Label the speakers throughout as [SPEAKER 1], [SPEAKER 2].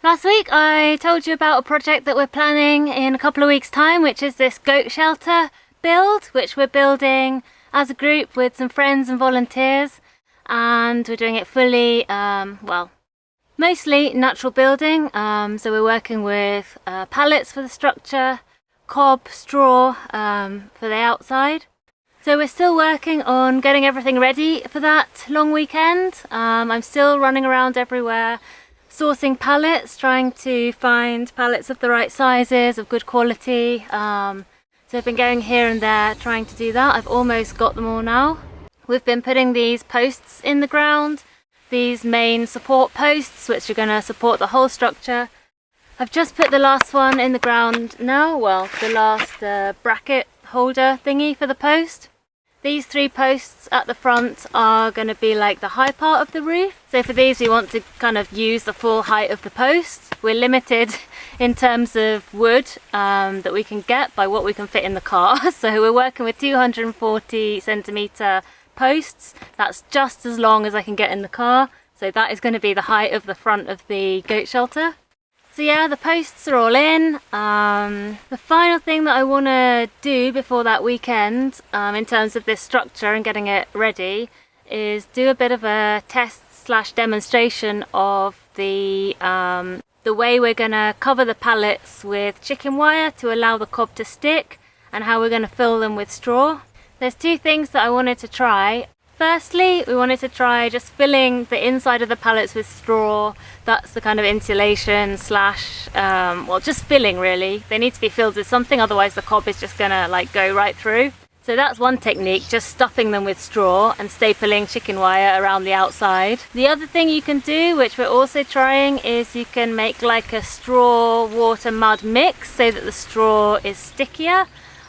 [SPEAKER 1] Last week I told you about a project that we're planning in a couple of weeks' time, which is this goat shelter build, which we're building as a group with some friends and volunteers, and we're doing it fully, mostly natural building. So we're working with pallets for the structure, cob, straw for the outside. So we're still working on getting everything ready for that long weekend. I'm still running around everywhere, sourcing pallets, trying to find pallets of the right sizes, of good quality. So I've been going here and there trying to do that. I've almost got them all now. We've been putting these posts in the ground, these main support posts, which are going to support the whole structure. I've just put the last one in the ground now, the last bracket holder thingy for the post. These 3 posts at the front are going to be like the high part of the roof. So for these we want to kind of use the full height of the post. We're limited in terms of wood that we can get by what we can fit in the car. So we're working with 240 centimetre posts. That's just as long as I can get in the car. So that is going to be the height of the front of the goat shelter. So yeah, the posts are all in. The final thing that I want to do before that weekend, in terms of this structure and getting it ready, is do a bit of a test/demonstration of the way we're going to cover the pallets with chicken wire to allow the cob to stick, and how we're going to fill them with straw. There's 2 things that I wanted to try. Firstly, we wanted to try just filling the inside of the pallets with straw. That's the kind of insulation slash, just filling really. They need to be filled with something, otherwise the cob is just gonna go right through. So that's one technique, just stuffing them with straw and stapling chicken wire around the outside. The other thing you can do, which we're also trying, is you can make like a straw water mud mix so that the straw is stickier.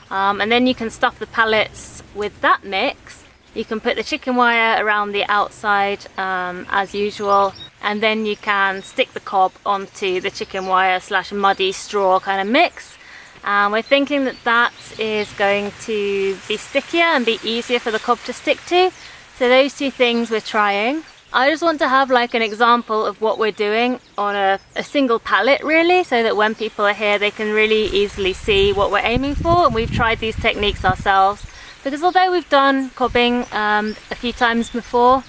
[SPEAKER 1] And then you can stuff the pallets with that mix. You can put the chicken wire around the outside as usual, and then you can stick the cob onto the chicken wire / muddy straw kind of mix. We're thinking that that is going to be stickier and be easier for the cob to stick to. So those 2 things we're trying. I just want to have like an example of what we're doing on a single pallet really, so that when people are here they can really easily see what we're aiming for. And we've tried these techniques ourselves. Because although we've done cobbing a few times before,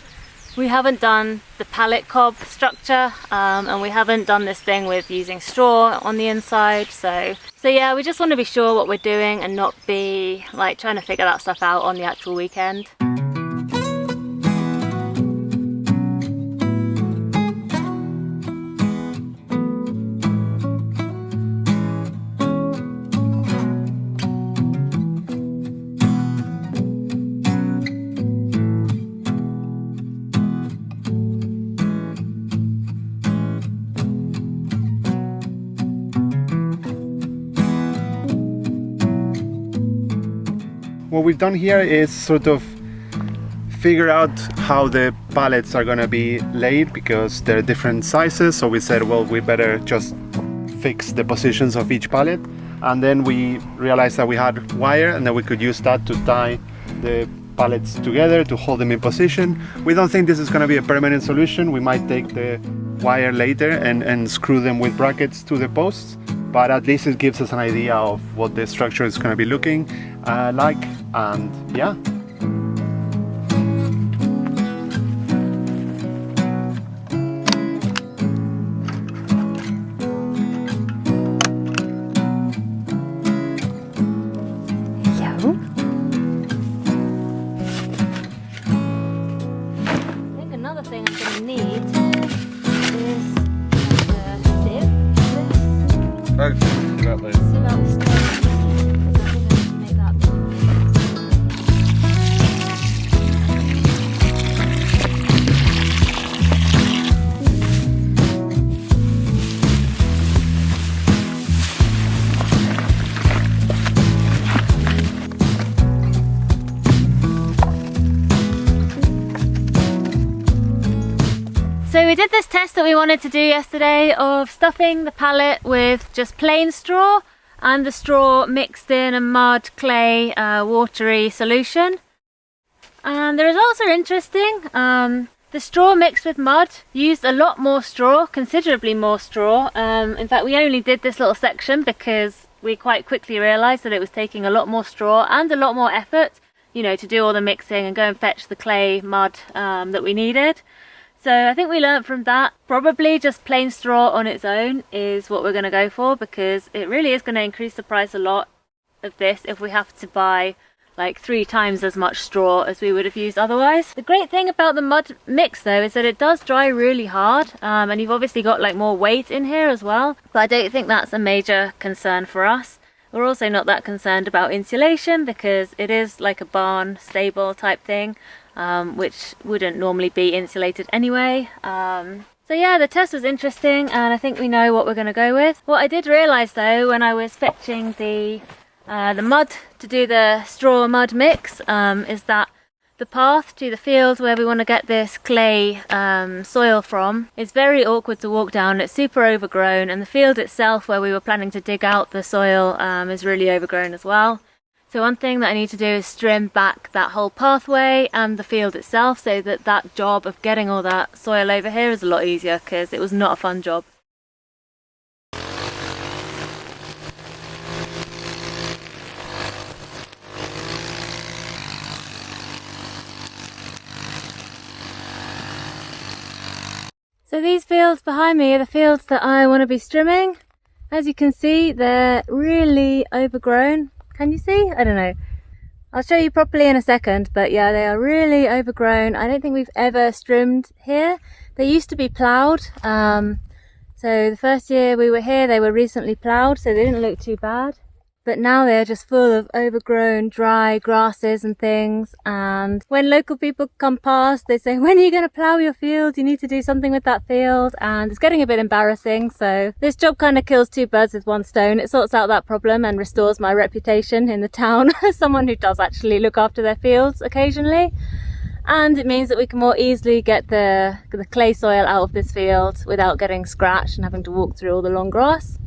[SPEAKER 1] we haven't done the pallet cob structure, and we haven't done this thing with using straw on the inside. So yeah, we just want to be sure what we're doing and not be like trying to figure that stuff out on the actual weekend.
[SPEAKER 2] What we've done here is sort of figure out how the pallets are going to be laid, because they're different sizes. So we said, well, we better just fix the positions of each pallet. And then we realized that we had wire, and then we could use that to tie the pallets together to hold them in position. We don't think this is going to be a permanent solution. We might take the wire later and screw them with brackets to the posts. But at least it gives us an idea of what the structure is going to be looking like, and yeah.
[SPEAKER 1] I think another thing I'm going to need is a sieve.
[SPEAKER 2] Got this.
[SPEAKER 1] Sieve out the stuff. So we did this test that we wanted to do yesterday of stuffing the pallet with just plain straw and the straw mixed in a mud, clay, watery solution. And the results are interesting. The The straw mixed with mud used a lot more straw, considerably more straw. In fact, we only did this little section because we quite quickly realised that it was taking a lot more straw and a lot more effort, you know, to do all the mixing and go and fetch the clay mud that we needed. So I think we learnt from that. Probably just plain straw on its own is what we're going to go for, because it really is going to increase the price a lot of this if we have to buy like 3 times as much straw as we would have used otherwise. The great thing about the mud mix though is that it does dry really hard, and you've obviously got like more weight in here as well, but I don't think that's a major concern for us. We're also not that concerned about insulation because it is like a barn stable type thing, which wouldn't normally be insulated anyway. So yeah, the test was interesting and I think we know what we're going to go with. What I did realise though when I was fetching the mud to do the straw mud mix is that the path to the field where we want to get this clay soil from is very awkward to walk down. It's super overgrown, and the field itself where we were planning to dig out the soil is really overgrown as well. So one thing that I need to do is trim back that whole pathway and the field itself so that that job of getting all that soil over here is a lot easier, because it was not a fun job. So these fields behind me are the fields that I want to be strimming. As you can see, they're really overgrown. Can you see? I don't know. I'll show you properly in a second, but yeah, they are really overgrown. I don't think we've ever strimmed here. They used to be ploughed. So the first year we were here, they were recently ploughed, so they didn't look too bad. But now they're just full of overgrown dry grasses and things, and when local people come past they say, when are you going to plough your field? You need to do something with that field, and it's getting a bit embarrassing. So this job kind of kills 2 birds with 1 stone. It sorts out that problem and restores my reputation in the town as someone who does actually look after their fields occasionally, and it means that we can more easily get the clay soil out of this field without getting scratched and having to walk through all the long grass.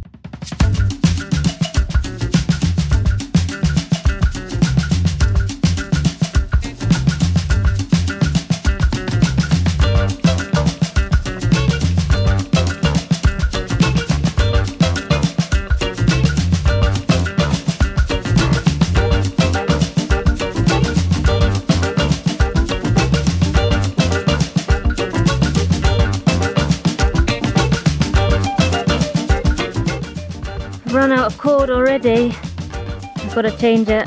[SPEAKER 1] Run out of cord already. I've got to change it.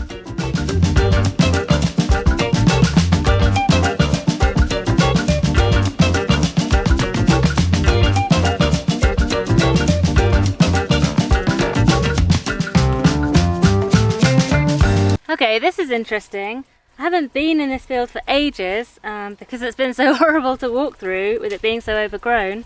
[SPEAKER 1] Okay, this is interesting. I haven't been in this field for ages because it's been so horrible to walk through with it being so overgrown.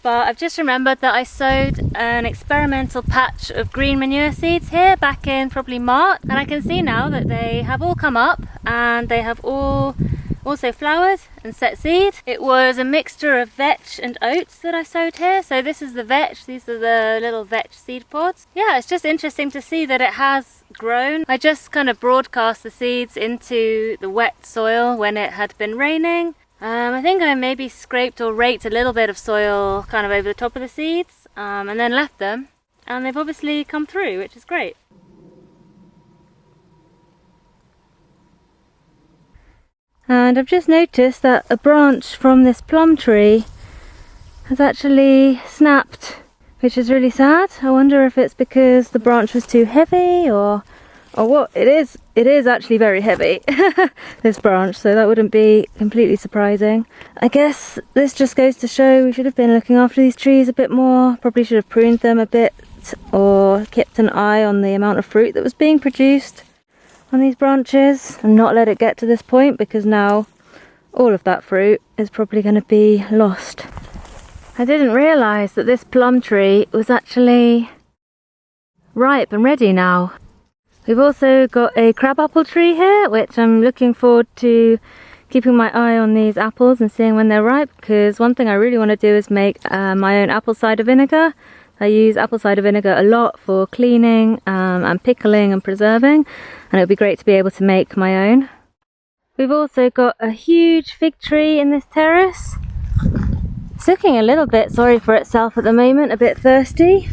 [SPEAKER 1] But I've just remembered that I sowed an experimental patch of green manure seeds here back in probably March, and I can see now that they have all come up and they have all also flowered and set seed. It was a mixture of vetch and oats that I sowed here. So this is the vetch, these are the little vetch seed pods. Yeah, it's just interesting to see that it has grown. I just kind of broadcast the seeds into the wet soil when it had been raining. I think I maybe scraped or raked a little bit of soil kind of over the top of the seeds and then left them, and they've obviously come through, which is great. And I've just noticed that a branch from this plum tree has actually snapped, which is really sad. I wonder if it's because the branch was too heavy or what. It is actually very heavy, this branch, so that wouldn't be completely surprising. I guess this just goes to show we should have been looking after these trees a bit more. Probably should have pruned them a bit or kept an eye on the amount of fruit that was being produced on these branches and not let it get to this point, because now all of that fruit is probably going to be lost. I didn't realise that this plum tree was actually ripe and ready now. We've also got a crabapple tree here, which I'm looking forward to keeping my eye on these apples and seeing when they're ripe, because one thing I really want to do is make my own apple cider vinegar. I use apple cider vinegar a lot for cleaning and pickling and preserving, and it would be great to be able to make my own. We've also got a huge fig tree in this terrace. It's looking a little bit sorry for itself at the moment, a bit thirsty.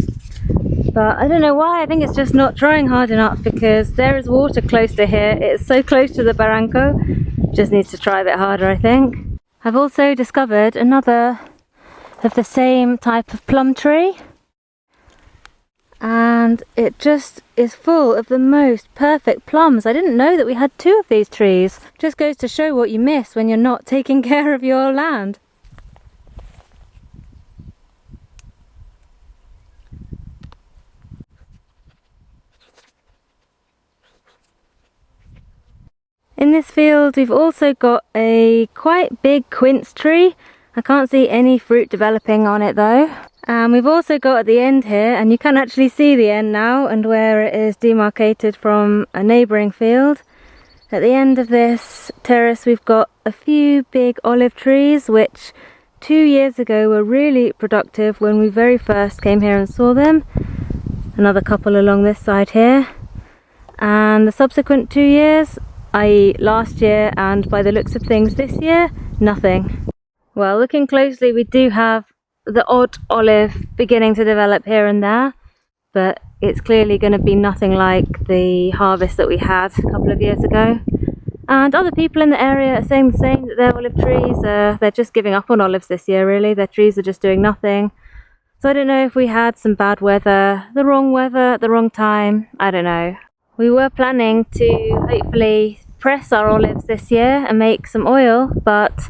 [SPEAKER 1] But I don't know why, I think it's just not trying hard enough because there is water close to here. It's so close to the barranco. Just needs to try a bit harder, I think. I've also discovered another of the same type of plum tree. And it just is full of the most perfect plums. I didn't know that we had 2 of these trees. Just goes to show what you miss when you're not taking care of your land. In this field we've also got a quite big quince tree. I can't see any fruit developing on it though. And we've also got at the end here, and you can actually see the end now and where it is demarcated from a neighbouring field. At the end of this terrace we've got a few big olive trees which 2 years ago were really productive when we very first came here and saw them. Another couple along this side here. And the subsequent 2 years, i.e. last year and by the looks of things this year, nothing. Well, looking closely we do have the odd olive beginning to develop here and there, but it's clearly going to be nothing like the harvest that we had a couple of years ago. And other people in the area are saying the same, that their olive trees, they're just giving up on olives this year really. Their trees are just doing nothing. So I don't know if we had some bad weather, the wrong at the wrong time, I don't know. We were planning to hopefully press our olives this year and make some oil, but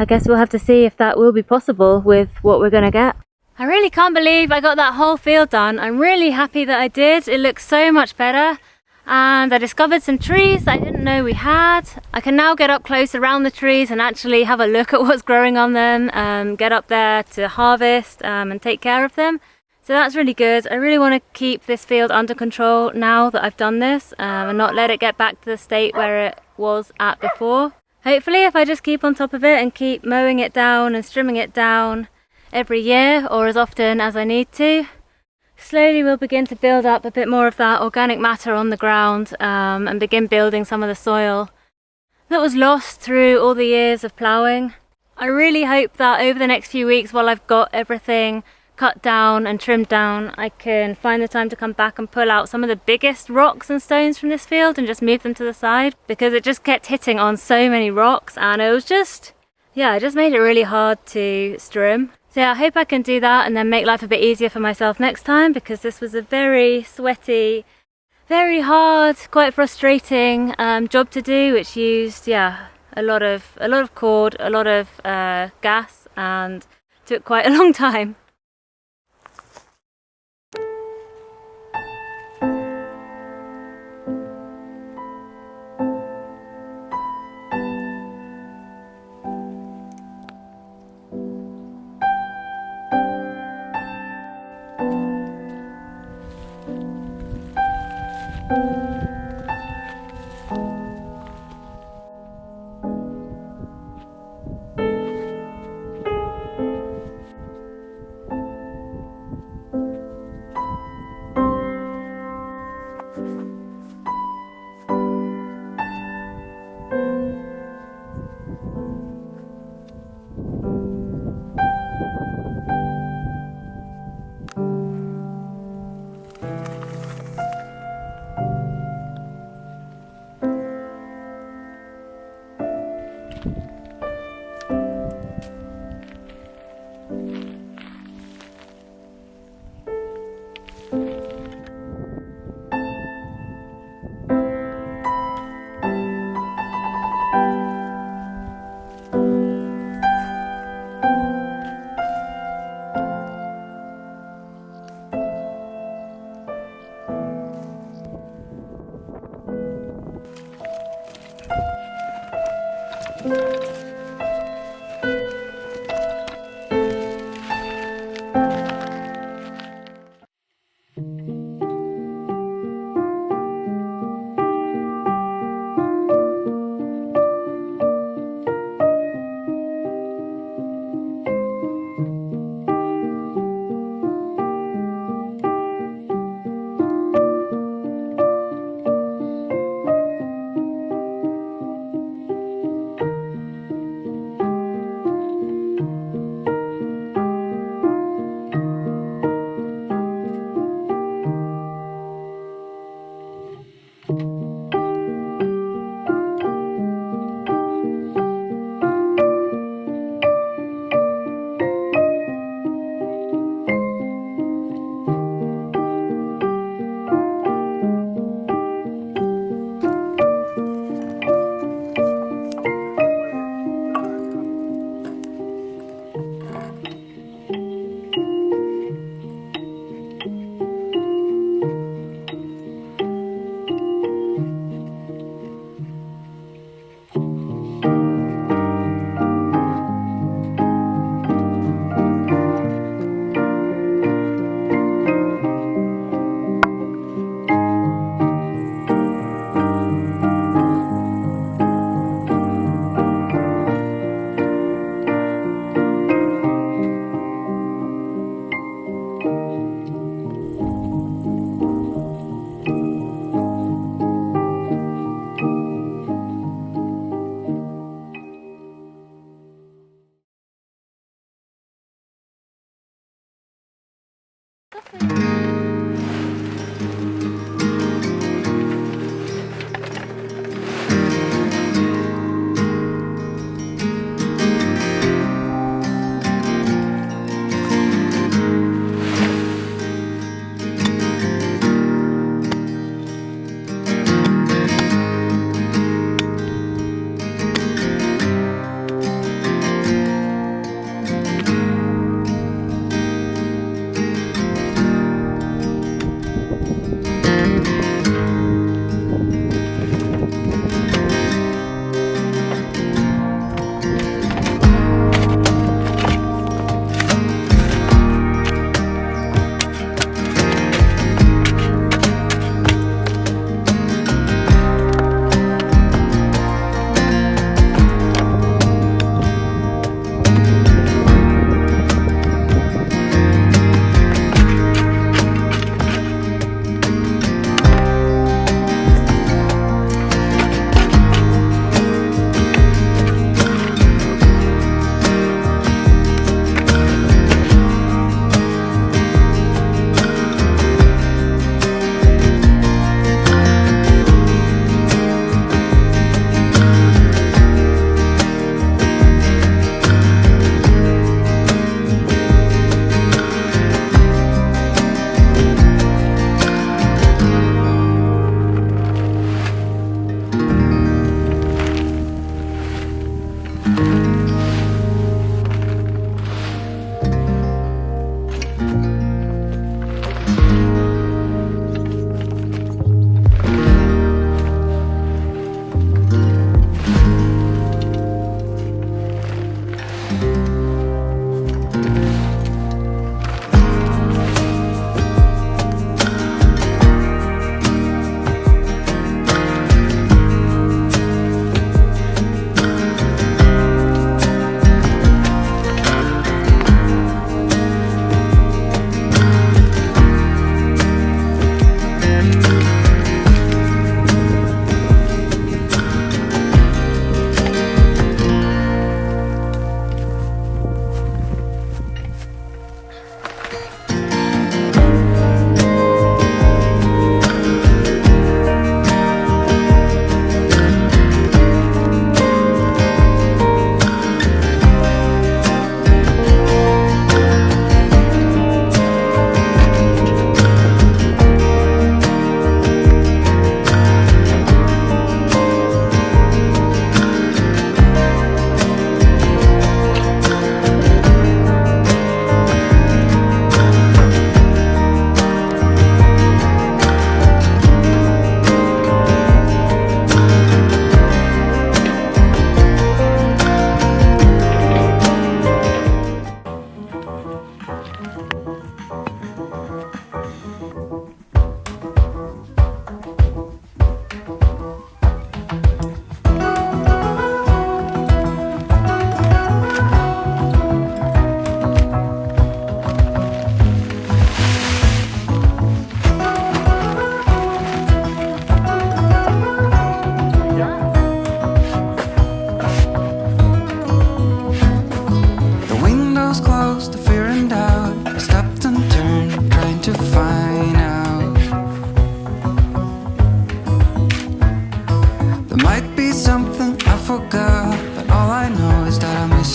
[SPEAKER 1] I guess we'll have to see if that will be possible with what we're going to get. I really can't believe I got that whole field done. I'm really happy that I did. It looks so much better. And I discovered some trees that I didn't know we had. I can now get up close around the trees and actually have a look at what's growing on them, get up there to harvest and take care of them. So that's really good. I really want to keep this field under control now that I've done this and not let it get back to the state where it was at before. Hopefully if I just keep on top of it and keep mowing it down and trimming it down every year or as often as I need to, slowly we'll begin to build up a bit more of that organic matter on the ground and begin building some of the soil that was lost through all the years of ploughing. I really hope that over the next few weeks, while I've got everything cut down and trimmed down, I can find the time to come back and pull out some of the biggest rocks and stones from this field and just move them to the side, because it just kept hitting on so many rocks and it was just, yeah, it just made it really hard to strim. So yeah, I hope I can do that and then make life a bit easier for myself next time, because this was a very sweaty, very hard, quite frustrating job to do, which used, yeah, a lot of cord, a lot of gas, and took quite a long time.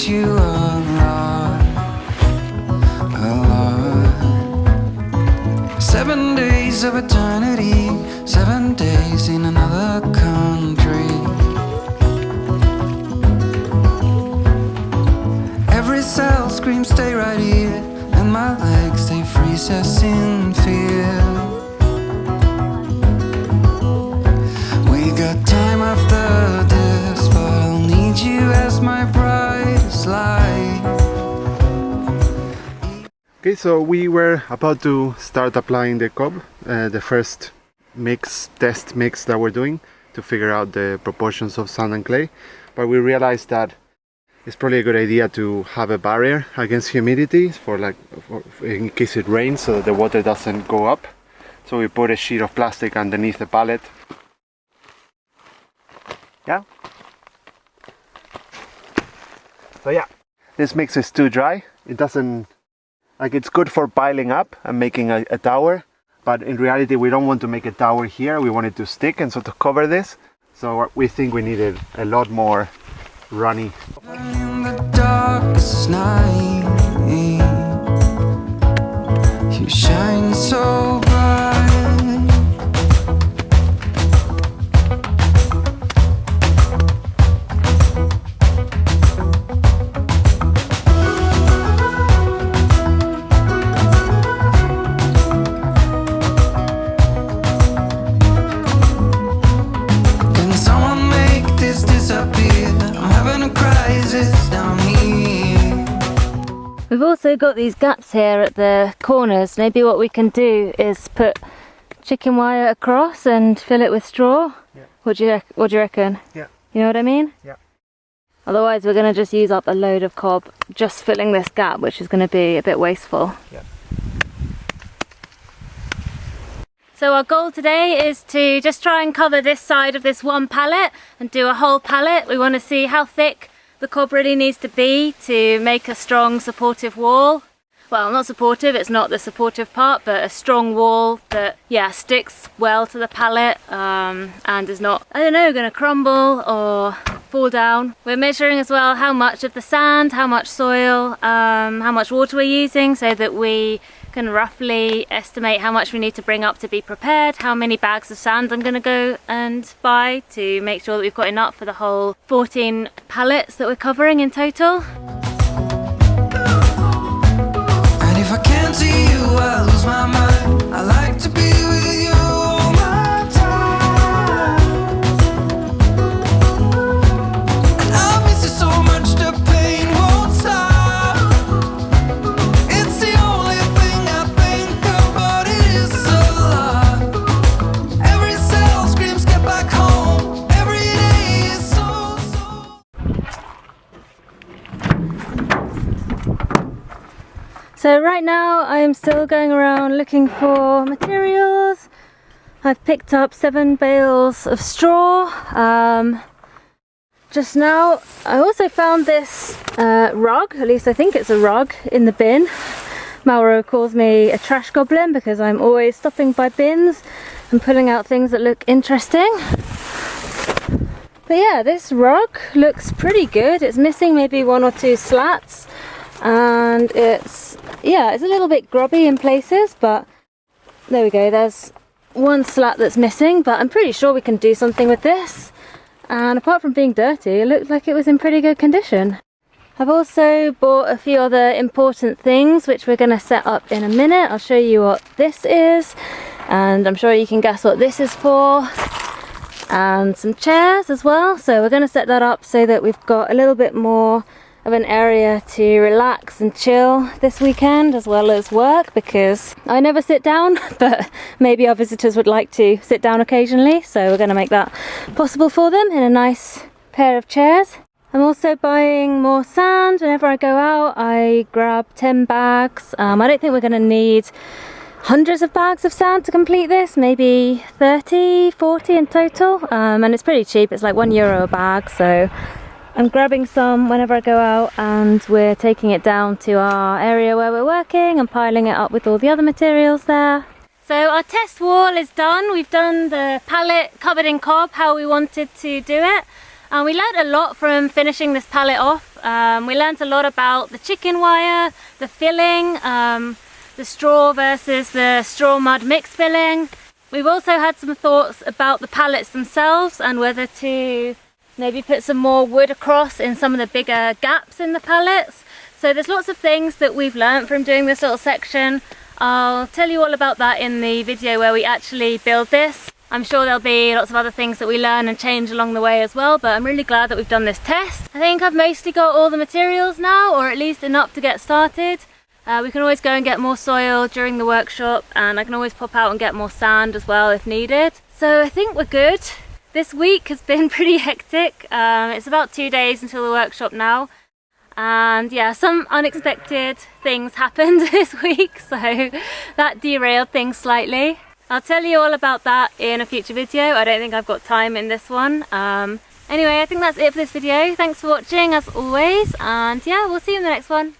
[SPEAKER 3] you a lot. 7 days of eternity, 7 days in another country. Every cell screams stay right here, and my legs they freeze us in fear. We got time after this, but I'll need you as my brightest light.
[SPEAKER 2] Okay, so we were about to start applying the cob, the first test mix that we're doing to figure out the proportions of sand and clay, but we realized that it's probably a good idea to have a barrier against humidity for in case it rains, so that the water doesn't go up. So we put a sheet of plastic underneath the pallet. Yeah. So yeah, this mix is too dry. It doesn't Like, it's good for piling up and making a tower, but in reality we don't want to make a tower here. We want it to stick and sort of cover this. So we think we needed a lot more runny.
[SPEAKER 3] In the darkest night, you shine so bright. Can someone make this disappear? I'm having a crisis down here.
[SPEAKER 1] We've also got these gaps here at the corners. Maybe what we can do is put chicken wire across and fill it with straw.
[SPEAKER 2] Yeah.
[SPEAKER 1] What do you reckon?
[SPEAKER 2] Yeah.
[SPEAKER 1] You know what I mean?
[SPEAKER 2] Yeah.
[SPEAKER 1] Otherwise we're going to just use up a load of cob just filling this gap, which is going to be a bit wasteful.
[SPEAKER 2] Yeah.
[SPEAKER 1] So our goal today is to just try and cover this side of this one pallet and do a whole pallet. We want to see how thick the cob really needs to be to make a strong supportive wall. Well, not supportive, it's not the supportive part, but a strong wall that, yeah, sticks well to the pallet and is not, I don't know, going to crumble or fall down. We're measuring as well how much of the sand, how much soil, how much water we're using, so that we can roughly estimate how much we need to bring up to be prepared, how many bags of sand I'm going to go and buy to make sure that we've got enough for the whole 14 pallets that we're covering in total.
[SPEAKER 3] And if I can't see you, I lose my mind. I like to be with you all my time. And I miss you so much, the pain won't stop. It's the only thing I think about, it is a lot. Every cell screams get back home. Every day is so.
[SPEAKER 1] So right now I'm still going around looking for materials. I've picked up 7 bales of straw. Just now I also found this rug, at least I think it's a rug, in the bin. Mauro calls me a trash goblin because I'm always stopping by bins and pulling out things that look interesting. But yeah, this rug looks pretty good. It's missing maybe 1 or 2 slats. And it's a little bit grubby in places, but there we go, there's 1 slat that's missing, but I'm pretty sure we can do something with this. And apart from being dirty, it looked like it was in pretty good condition. I've also bought a few other important things which we're going to set up in a minute. I'll show you what this is, and I'm sure you can guess what this is for. And some chairs as well, so we're going to set that up so that we've got a little bit more of an area to relax and chill this weekend as well as work, because I never sit down, but maybe our visitors would like to sit down occasionally, so we're going to make that possible for them in a nice pair of chairs. I'm also buying more sand. Whenever I go out I grab 10 bags. I don't think we're going to need hundreds of bags of sand to complete this, maybe 30, 40 in total, and it's pretty cheap, it's like €1 a bag, so I'm grabbing some whenever I go out, and we're taking it down to our area where we're working and piling it up with all the other materials there. So our test wall is done. We've done the pallet covered in cob how we wanted to do it, and we learned a lot from finishing this pallet off. We learned a lot about the chicken wire, the filling, the straw versus the straw mud mix filling. We've also had some thoughts about the pallets themselves and whether to maybe put some more wood across in some of the bigger gaps in the pallets. So there's lots of things that we've learnt from doing this little section. I'll tell you all about that in the video where we actually build this. I'm sure there'll be lots of other things that we learn and change along the way as well, but I'm really glad that we've done this test. I think I've mostly got all the materials now, or at least enough to get started. We can always go and get more soil during the workshop, and I can always pop out and get more sand as well if needed. So I think we're good. This week has been pretty hectic. It's about 2 days until the workshop now, and yeah, some unexpected things happened this week, so that derailed things slightly. I'll tell you all about that in a future video. I don't think I've got time in this one. Anyway, I think that's it for this video. Thanks for watching as always, and yeah, we'll see you in the next one.